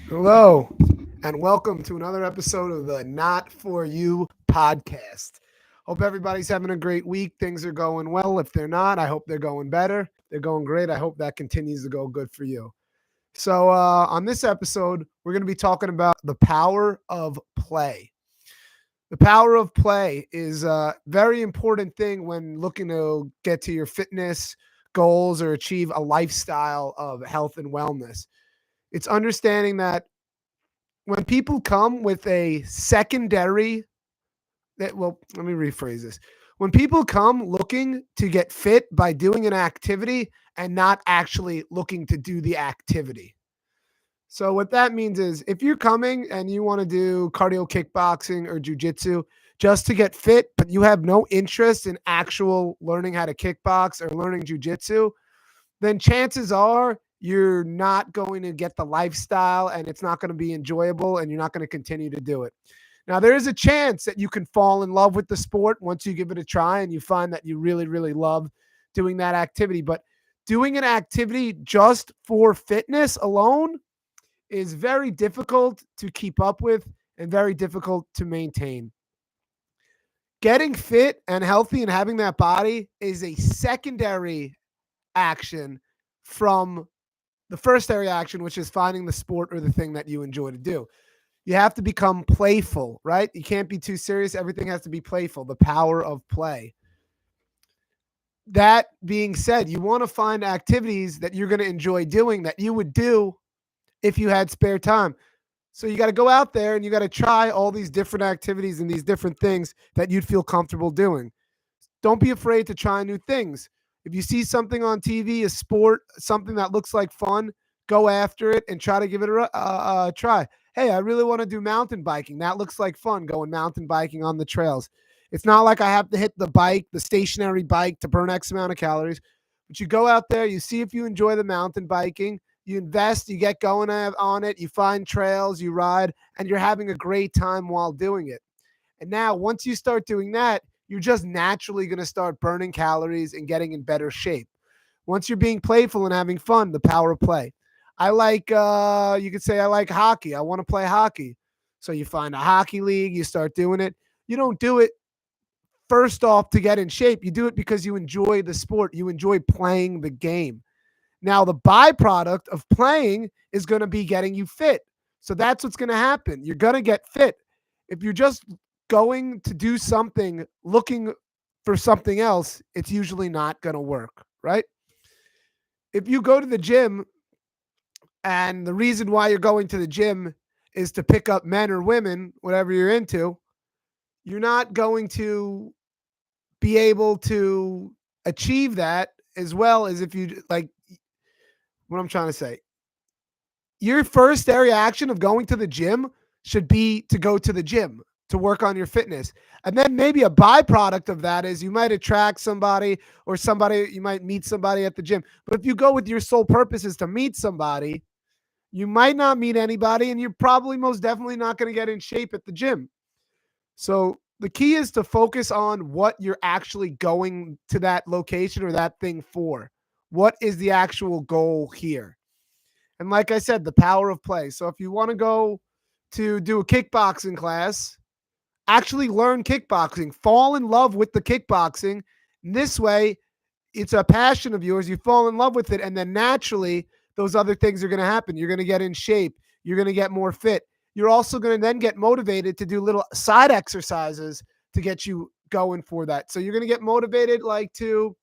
Hello, and welcome to another episode of the Not For You podcast. Hope everybody's having a great week. Things are going well. If they're not, I hope they're going better. They're going great. I hope that continues to go good for you. So, on this episode, we're going to be talking about the power of play. The power of play is a very important thing when looking to get to your fitness goals or achieve a lifestyle of health and wellness. It's understanding that when people come with a secondary let me rephrase this. When people come looking to get fit by doing an activity and not actually looking to do the activity. So what that means is if you're coming and you want to do cardio kickboxing or jujitsu just to get fit, but you have no interest in actual learning how to kickbox or learning jujitsu, then chances are you're not going to get the lifestyle and it's not going to be enjoyable and you're not going to continue to do it. Now, there is a chance that you can fall in love with the sport once you give it a try and you find that you really, really love doing that activity. But doing an activity just for fitness alone is very difficult to keep up with and very difficult to maintain. Getting fit and healthy and having that body is a secondary action from the first area action, which is finding the sport or the thing that you enjoy to do. You have to become playful, right? You can't be too serious. Everything has to be playful, the power of play. That being said, you want to find activities that you're going to enjoy doing that you would do if you had spare time. So you got to go out there and you got to try all these different activities and these different things that you'd feel comfortable doing. Don't be afraid to try new things. If you see something on TV, a sport, something that looks like fun, go after it and try to give it a try. Hey, I really want to do mountain biking. That looks like fun, going mountain biking on the trails. It's not like I have to hit the bike, the stationary bike, to burn X amount of calories. But you go out there, you see if you enjoy the mountain biking, you invest, you get going on it, you find trails, you ride, and you're having a great time while doing it. And now, once you start doing that, you're just naturally going to start burning calories and getting in better shape. Once you're being playful and having fun, the power of play. You could say, I like hockey. I want to play hockey. So you find a hockey league, you start doing it. You don't do it first off to get in shape. You do it because you enjoy the sport, you enjoy playing the game. Now, the byproduct of playing is going to be getting you fit. So that's what's going to happen. You're going to get fit. If you're just going to do something looking for something else, it's usually not going to work, right? If you go to the gym and the reason why you're going to the gym is to pick up men or women, whatever you're into, you're not going to be able to achieve that as well as if you like what I'm trying to say. Your first reaction of going to the gym should be to go to the gym to work on your fitness. And then maybe a byproduct of that is you might attract somebody or somebody, you might meet somebody at the gym. But if you go with your sole purpose is to meet somebody, you might not meet anybody and you're probably most definitely not going to get in shape at the gym. So the key is to focus on what you're actually going to that location or that thing for. What is the actual goal here? And like I said, the power of play. So if you want to go to do a kickboxing class, actually learn kickboxing, fall in love with the kickboxing. And this way, it's a passion of yours. You fall in love with it. And then naturally, those other things are going to happen. You're going to get in shape. You're going to get more fit. You're also going to then get motivated to do little side exercises to get you going for that. So you're going to get motivated like to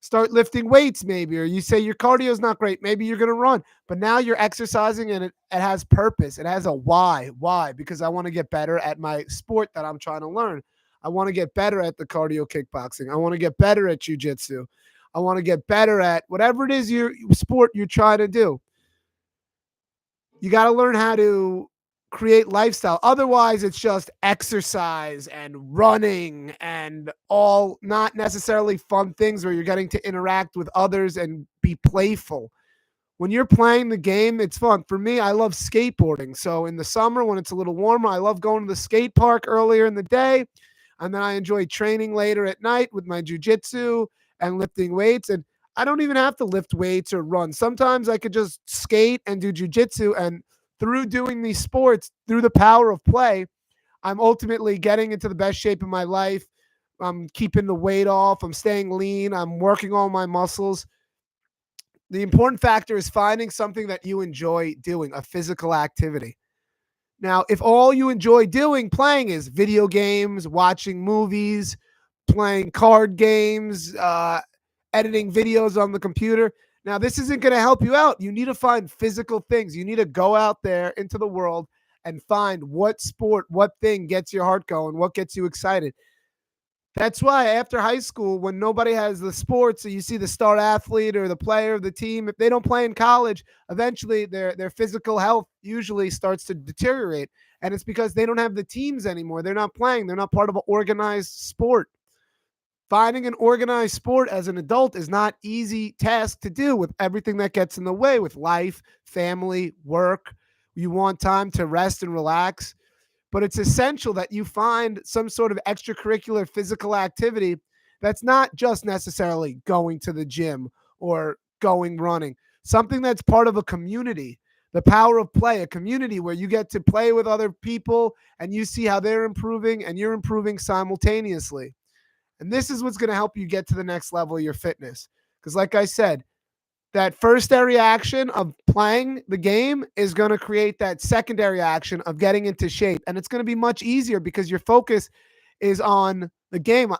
start lifting weights maybe, or you say your cardio is not great, maybe you're going to run, but now you're exercising and it has purpose. It has a why, because I want to get better at my sport that I'm trying to learn. I want to get better at the cardio kickboxing. I want to get better at jujitsu. I want to get better at whatever it is your sport you're trying to do. You got to learn how to create lifestyle. Otherwise, it's just exercise and running and all not necessarily fun things where you're getting to interact with others and be playful. When you're playing the game, it's fun. For me, I love skateboarding. So in the summer, when it's a little warmer, I love going to the skate park earlier in the day. And then I enjoy training later at night with my jujitsu and lifting weights. And I don't even have to lift weights or run. Sometimes I could just skate and do jujitsu. And through doing these sports, through the power of play, I'm ultimately getting into the best shape of my life. I'm keeping the weight off. I'm staying lean. I'm working on my muscles. The important factor is finding something that you enjoy doing, a physical activity. Now, if all you enjoy doing, playing, is video games, watching movies, playing card games, editing videos on the computer, now this isn't going to help you out. You need to find physical things. You need to go out there into the world and find what sport, what thing gets your heart going, what gets you excited. That's why after high school, when nobody has the sports, so you see the star athlete or the player of the team, if they don't play in college, eventually their physical health usually starts to deteriorate. And it's because they don't have the teams anymore. They're not playing. They're not part of an organized sport. Finding an organized sport as an adult is not easy task to do with everything that gets in the way with life, family, work. You want time to rest and relax, but it's essential that you find some sort of extracurricular physical activity that's not just necessarily going to the gym or going running, something that's part of a community. The power of play, a community where you get to play with other people and you see how they're improving and you're improving simultaneously. And this is what's going to help you get to the next level of your fitness. Because, like I said, that firstary action of playing the game is going to create that secondary action of getting into shape. And it's going to be much easier because your focus is on the game.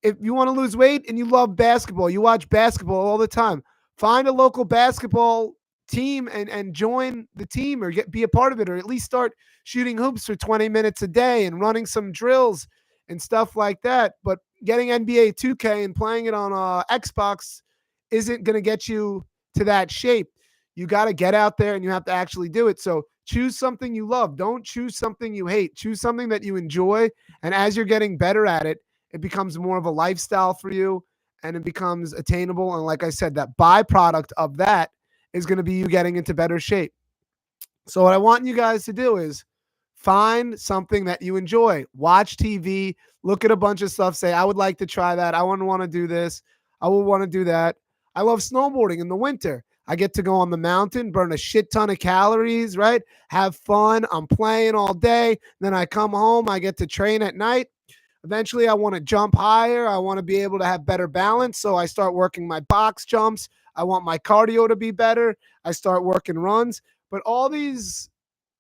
If you want to lose weight and you love basketball, you watch basketball all the time, find a local basketball team and join the team or be a part of it, or at least start shooting hoops for 20 minutes a day and running some drills and stuff like that. But getting NBA 2K and playing it on Xbox isn't going to get you to that shape. You got to get out there and you have to actually do it. So choose something you love. Don't choose something you hate. Choose something that you enjoy. And as you're getting better at it, it becomes more of a lifestyle for you and it becomes attainable. And like I said, that byproduct of that is going to be you getting into better shape. So what I want you guys to do is find something that you enjoy. Watch TV, look at a bunch of stuff, say, I would like to try that. I want to do this. I will want to do that. I love snowboarding in the winter. I get to go on the mountain, burn a shit ton of calories, right? Have fun. I'm playing all day. Then I come home. I get to train at night. Eventually, I want to jump higher. I want to be able to have better balance. So I start working my box jumps. I want my cardio to be better. I start working runs. But all these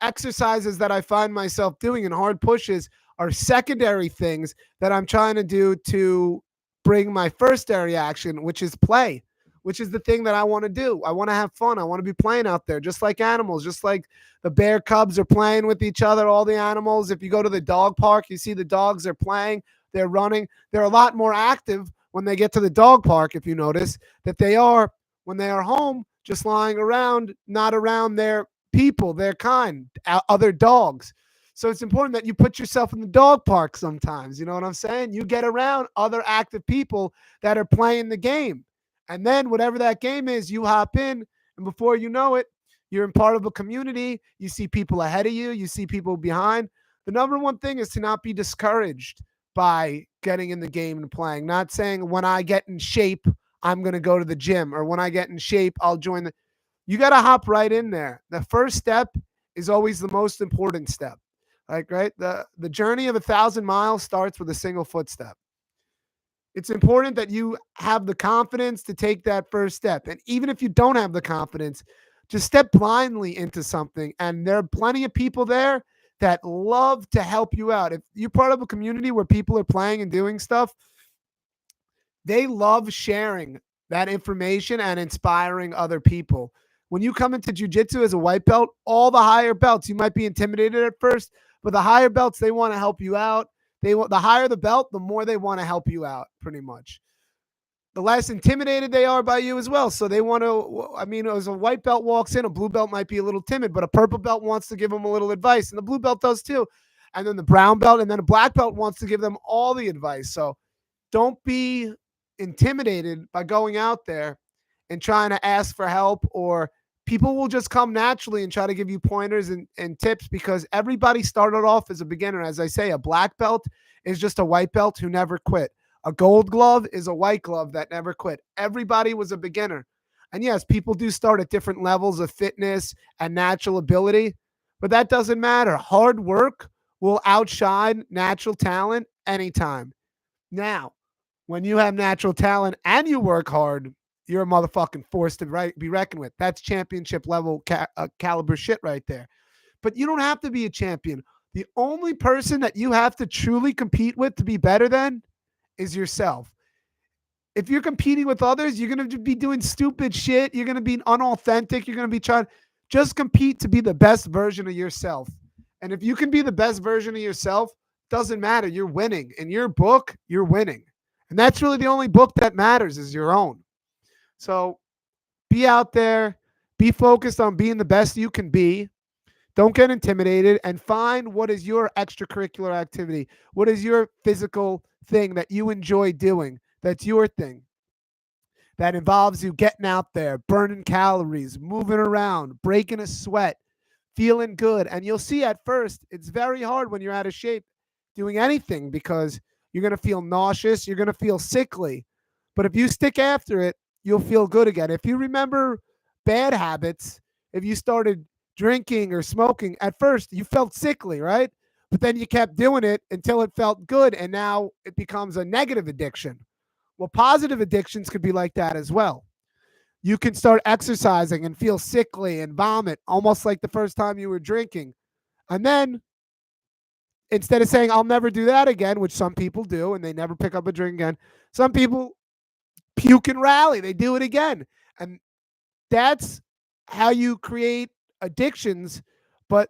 exercises that I find myself doing in hard pushes are secondary things that I'm trying to do to bring my firstary action, which is play, which is the thing that I want to do. I want to have fun. I want to be playing out there, just like animals, just like the bear cubs are playing with each other, all the animals. If you go to the dog park, you see the dogs are playing, they're running. They're a lot more active when they get to the dog park, if you notice, that they are when they are home, just lying around, not around their people, their kind, other dogs. So it's important that you put yourself in the dog park sometimes. You know what I'm saying? You get around other active people that are playing the game. And then whatever that game is, you hop in, and before you know it, you're in part of a community. You see people ahead of you. You see people behind. The number one thing is to not be discouraged by getting in the game and playing. Not saying when I get in shape, I'm going to go to the gym, or when I get in shape, I'll join the. You got to hop right in there. The first step is always the most important step. Like, right? The journey of 1,000 miles starts with a single footstep. It's important that you have the confidence to take that first step. And even if you don't have the confidence, just step blindly into something. And there are plenty of people there that love to help you out. If you're part of a community where people are playing and doing stuff, they love sharing that information and inspiring other people. When you come into jiu-jitsu as a white belt, all the higher belts, you might be intimidated at first, but the higher belts, they want to help you out. The higher the belt, the more they want to help you out, pretty much. The less intimidated they are by you as well. So they want to, I mean, as a white belt walks in, a blue belt might be a little timid, but a purple belt wants to give them a little advice, and the blue belt does too. And then the brown belt, and then a black belt wants to give them all the advice. So don't be intimidated by going out there and trying to ask for help, or people will just come naturally and try to give you pointers and tips, because everybody started off as a beginner. As I say, a black belt is just a white belt who never quit. A gold glove is a white glove that never quit. Everybody was a beginner. And yes, people do start at different levels of fitness and natural ability, but that doesn't matter. Hard work will outshine natural talent anytime. Now, when you have natural talent and you work hard, you're a motherfucking force to be reckoned with. That's championship level caliber shit right there. But you don't have to be a champion. The only person that you have to truly compete with to be better than is yourself. If you're competing with others, you're going to be doing stupid shit. You're going to be unauthentic. You're going to be trying, just compete to be the best version of yourself. And if you can be the best version of yourself, doesn't matter. You're winning. In your book, you're winning. And that's really the only book that matters is your own. So be out there, be focused on being the best you can be. Don't get intimidated, and find what is your extracurricular activity. What is your physical thing that you enjoy doing? That's your thing. That involves you getting out there, burning calories, moving around, breaking a sweat, feeling good. And you'll see at first, it's very hard when you're out of shape doing anything because you're going to feel nauseous. You're going to feel sickly. But if you stick after it, you'll feel good again. If you remember bad habits, if you started drinking or smoking, at first you felt sickly, right? But then you kept doing it until it felt good. And now it becomes a negative addiction. Well, positive addictions could be like that as well. You can start exercising and feel sickly and vomit almost like the first time you were drinking. And then instead of saying, I'll never do that again, which some people do, and they never pick up a drink again, some people puke and rally. They do it again. And that's how you create addictions. But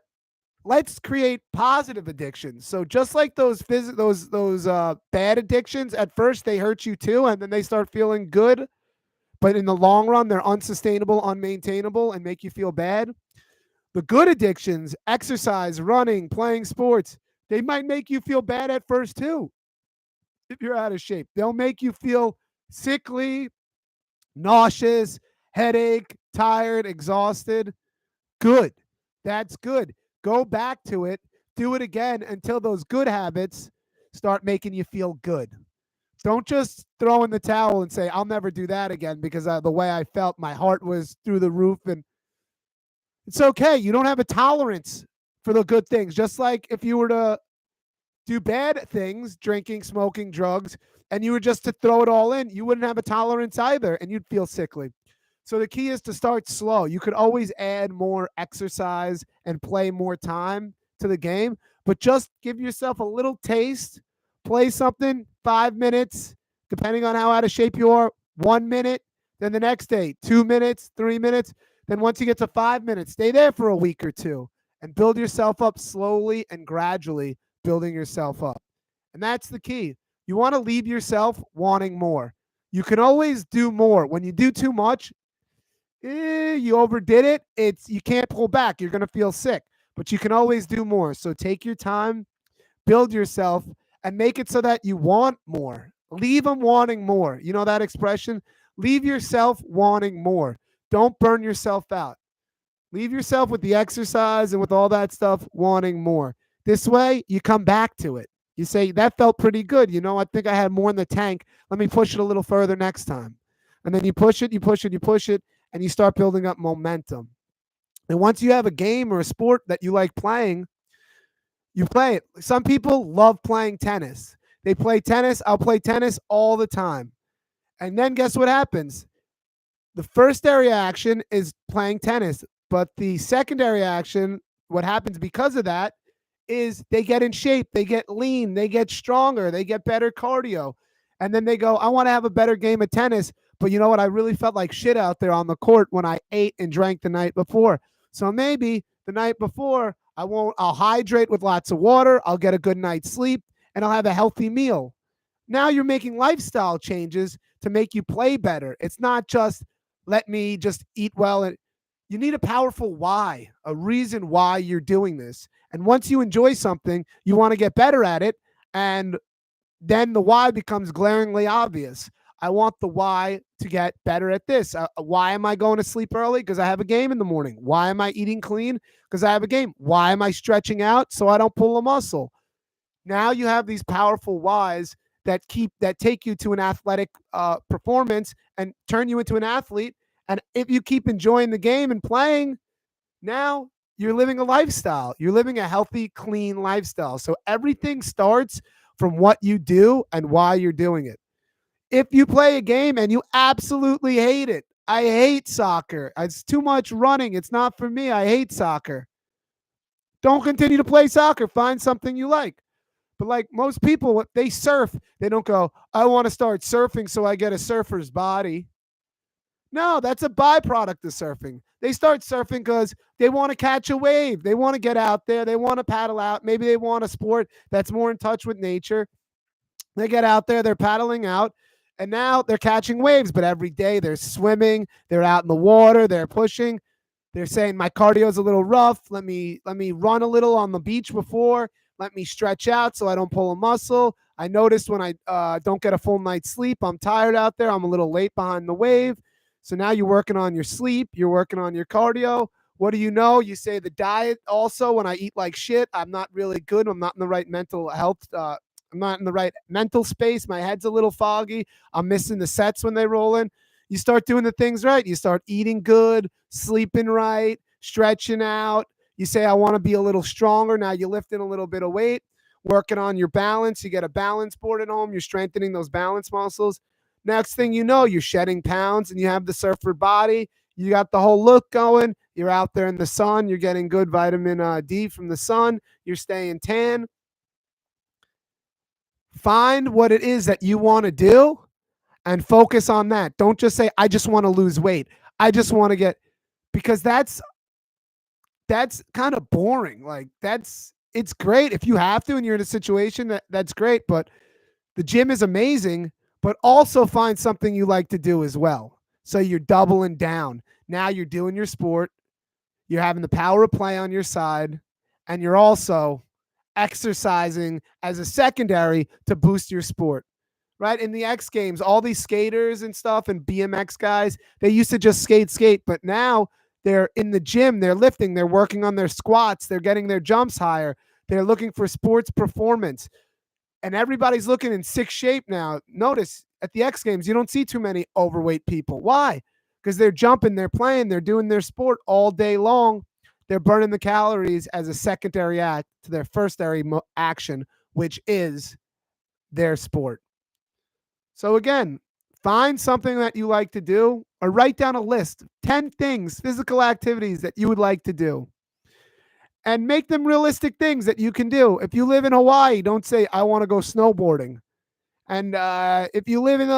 let's create positive addictions. So just like those bad addictions, at first they hurt you too, and then they start feeling good. But in the long run, they're unsustainable, unmaintainable, and make you feel bad. The good addictions, exercise, running, playing sports, they might make you feel bad at first too. If you're out of shape, they'll make you feel sickly, nauseous, headache, tired, exhausted. Good. That's good. Go back to it. Do it again until those good habits start making you feel good. Don't just throw in the towel and say, I'll never do that again because the way I felt, my heart was through the roof. And it's okay. You don't have a tolerance for the good things. Just like if you were to do bad things, drinking, smoking, drugs, and you were just to throw it all in, you wouldn't have a tolerance either and you'd feel sickly. So the key is to start slow. You could always add more exercise and play more time to the game, but just give yourself a little taste. Play something 5 minutes, depending on how out of shape you are, 1 minute. Then the next day, 2 minutes, 3 minutes. Then once you get to 5 minutes, stay there for a week or two and build yourself up slowly and gradually, building yourself up. And that's the key. You want to leave yourself wanting more. You can always do more. When you do too much, you overdid it. You can't pull back. You're going to feel sick, but you can always do more. So take your time, build yourself, and make it so that you want more. Leave them wanting more. You know that expression? Leave yourself wanting more. Don't burn yourself out. Leave yourself with the exercise and with all that stuff wanting more. This way, you come back to it. You say, that felt pretty good. You know, I think I had more in the tank. Let me push it a little further next time. And then you push it, you push it, you push it, and you start building up momentum. And once you have a game or a sport that you like playing, you play it. Some people love playing tennis. They play tennis. I'll play tennis all the time. And then guess what happens? The first reaction is playing tennis. But the secondary action, what happens because of that, is they get in shape, they get lean, they get stronger, they get better cardio. And then they go, I want to have a better game of tennis. But you know what? I really felt like shit out there on the court when I ate and drank the night before. So maybe the night before, I'll hydrate with lots of water. I'll get a good night's sleep and I'll have a healthy meal. Now you're making lifestyle changes to make you play better. It's not just let me just eat well. And you need a powerful why, a reason why you're doing this. And once you enjoy something, you want to get better at it. And then the why becomes glaringly obvious. I want the why to get better at this. Why am I going to sleep early? Because I have a game in the morning. Why am I eating clean? Because I have a game. Why am I stretching out? So I don't pull a muscle. Now you have these powerful whys that take you to an athletic performance and turn you into an athlete. And if you keep enjoying the game and playing, now you're living a lifestyle. You're living a healthy, clean lifestyle. So everything starts from what you do and why you're doing it. If you play a game and you absolutely hate it, I hate soccer. It's too much running. It's not for me. I hate soccer. Don't continue to play soccer. Find something you like. But like most people, they surf. They don't go, I want to start surfing so I get a surfer's body. No, that's a byproduct of surfing. They start surfing because they want to catch a wave. They want to get out there. They want to paddle out. Maybe they want a sport that's more in touch with nature. They get out there, they're paddling out, and now they're catching waves. But every day they're swimming, they're out in the water, they're pushing. They're saying my cardio is a little rough. Let me run a little on the beach before. Let me stretch out so I don't pull a muscle. I noticed when I don't get a full night's sleep, I'm tired out there. I'm a little late behind the wave. So now you're working on your sleep. You're working on your cardio. What do you know? You say the diet also, when I eat like shit, I'm not really good. I'm not in the right mental health. I'm not in the right mental space. My head's a little foggy. I'm missing the sets when they roll in. You start doing the things right. You start eating good, sleeping right, stretching out. You say, I want to be a little stronger. Now you're lifting a little bit of weight, working on your balance. You get a balance board at home. You're strengthening those balance muscles. Next thing you know, you're shedding pounds and you have the surfer body. You got the whole look going. You're out there in the sun. You're getting good vitamin D from the sun. You're staying tan. Find what it is that you want to do and focus on that. Don't just say, I just want to lose weight. I just want to get, because that's kind of boring. Like it's great if you have to and you're in a situation that's great, but the gym is amazing, but also find something you like to do as well. So you're doubling down. Now you're doing your sport. You're having the power of play on your side, and you're also exercising as a secondary to boost your sport. Right? In the X Games, all these skaters and stuff and BMX guys, they used to just skate, but now they're in the gym, they're lifting, they're working on their squats, they're getting their jumps higher, they're looking for sports performance. And everybody's looking in sick shape now. Notice at the X Games, you don't see too many overweight people. Why? Because they're jumping, they're playing, they're doing their sport all day long. They're burning the calories as a secondary act to their firstary action, which is their sport. So again, find something that you like to do or write down a list, 10 things, physical activities that you would like to do. And make them realistic things that you can do. If you live in Hawaii, don't say, I want to go snowboarding. And if you live in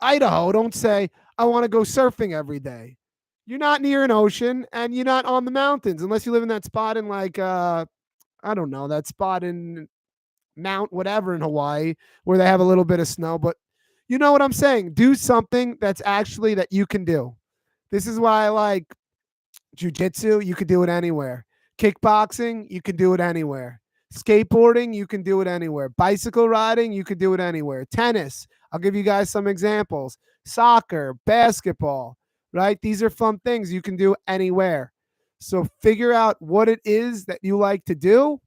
Idaho, don't say, I want to go surfing every day. You're not near an ocean and you're not on the mountains unless you live in that spot in like, I don't know, that spot in Mount whatever in Hawaii where they have a little bit of snow. But you know what I'm saying? Do something that's actually that you can do. This is why I like jiu-jitsu. You could do it anywhere. Kickboxing, you can do it anywhere. Skateboarding, you can do it anywhere. Bicycle riding, you could do it anywhere. Tennis, I'll give you guys some examples. Soccer, basketball, right? These are fun things you can do anywhere. So figure out what it is that you like to do.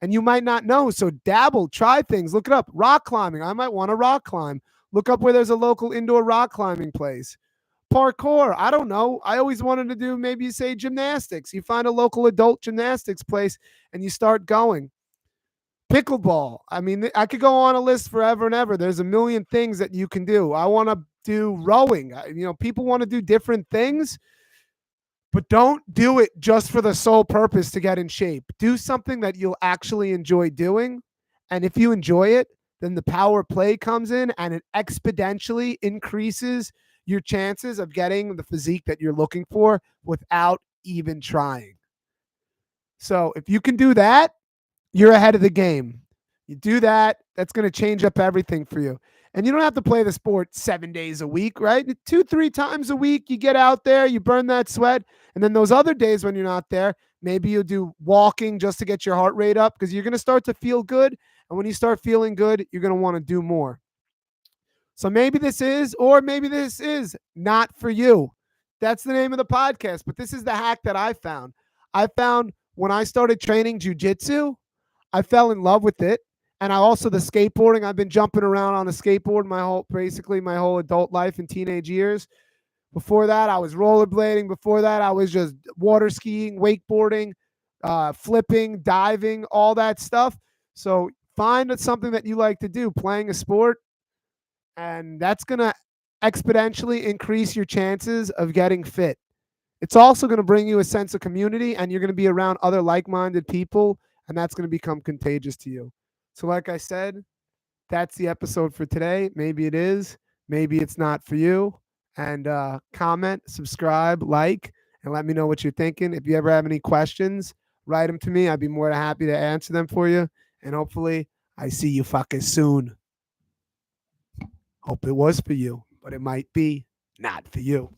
And you might not know. So dabble, try things, look it up. Rock climbing. I might want to rock climb. Look up where there's a local indoor rock climbing place. Parkour. I don't know. I always wanted to do maybe say gymnastics. You find a local adult gymnastics place and you start going. Pickleball. I mean, I could go on a list forever and ever. There's a million things that you can do. I want to do rowing. People want to do different things. But don't do it just for the sole purpose to get in shape. Do something that you'll actually enjoy doing. And if you enjoy it, then the power play comes in and it exponentially increases your chances of getting the physique that you're looking for without even trying. So if you can do that, you're ahead of the game. You do that, that's going to change up everything for you. And you don't have to play the sport 7 days a week, right? 2-3 times a week, you get out there, you burn that sweat. And then those other days when you're not there, maybe you'll do walking just to get your heart rate up because you're going to start to feel good. And when you start feeling good, you're going to want to do more. So maybe this is, or maybe this is not for you. That's the name of the podcast. But this is the hack that I found. I found when I started training jiu-jitsu, I fell in love with it. And I also the skateboarding. I've been jumping around on a skateboard basically my whole adult life and teenage years. Before that, I was rollerblading. Before that, I was just water skiing, wakeboarding, flipping, diving, all that stuff. So find something that you like to do, playing a sport, and that's going to exponentially increase your chances of getting fit. It's also going to bring you a sense of community, and you're going to be around other like minded people, and that's going to become contagious to you. So, like I said, that's the episode for today. Maybe it is, maybe it's not for you. And comment, subscribe, like, and let me know what you're thinking. If you ever have any questions, write them to me. I'd be more than happy to answer them for you. And hopefully, I see you fucking soon. Hope it was for you, but it might be not for you.